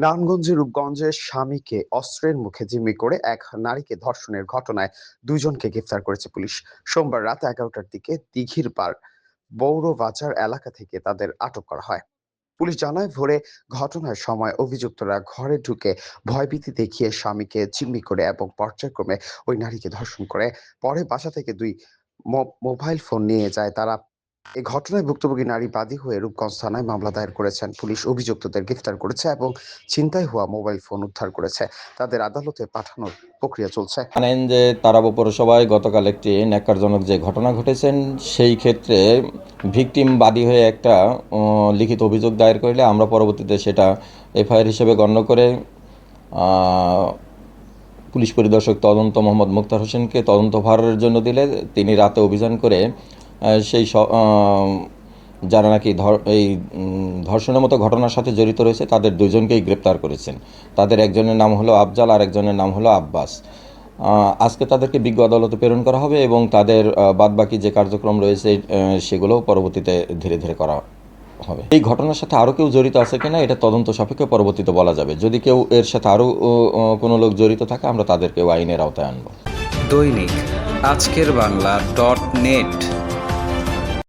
নারায়ণগঞ্জের রূপগঞ্জে স্বামীকে অস্ত্রের মুখে জিম্মি করে এক নারীকে ধর্ষণের ঘটনায় দুইজনকে গ্রেফতার করেছে পুলিশ। সোমবার রাত 11টার দিকে দিঘির পাড় বৌরবাজার এলাকা থেকে তাদের আটক করা হয়। পুলিশ জানায়, ভোরে ঘটনার সময় অভিযুক্তরা ঘরে ঢুকে ভয়ভীতি দেখিয়ে স্বামীকে জিম্মি করে এবং পর্যায়ক্রমে ওই নারীকে ধর্ষণ করে। পরে বাসা থেকে দুই মোবাইল ফোন নিয়ে যায় তারা। এই ঘটনায় ভুক্তভোগী নারী বাদী হয়ে রূপগঞ্জ থানায় মামলা দায়ের করেছেন। পুলিশ অভিযুক্তদের গ্রেফতার করেছে এবং ছিনতাই হওয়া মোবাইল ফোন উদ্ধার করেছে। তাদের আদালতে পাঠানোর প্রক্রিয়া চলছে। জানেন যে তারাব পৌরসভায় গতকাল একটি ন্যাক্কারজনক যে ঘটনা ঘটেছেন, সেই ক্ষেত্রে ভিকটিম বাদী হয়ে একটা লিখিত অভিযোগ দায়ের করলে আমরা পরবর্তীতে সেটা এফআইআর হিসেবে গণ্য করে পুলিশ পরিদর্শক তদন্ত মোহাম্মদ মুক্তার হোসেনকে তদন্তভারের জন্য দিলে তিনি রাতে অভিযান করে সেই যারা নাকি এই ধর্ষণের মতো ঘটনার সাথে জড়িত রয়েছে তাদের দুজনকেই গ্রেপ্তার করেছেন। তাদের একজনের নাম হলো আফজাল আর একজনের নাম হলো আব্বাস। আজকে তাদেরকে বিজ্ঞ আদালতে প্রেরণ করা হবে এবং তাদের বাদবাকি যে কার্যক্রম রয়েছে সেগুলো পরবর্তীতে ধীরে ধীরে করা হবে। এই ঘটনার সাথে আরও কেউ জড়িত আছে কিনা এটা তদন্ত সাপেক্ষে পরবর্তীতে বলা যাবে। যদি কেউ এর সাথে আরও কোনো লোক জড়িত থাকে আমরা তাদেরকেও আইনের আওতায় আনব। দৈনিক আজকের বাংলা .net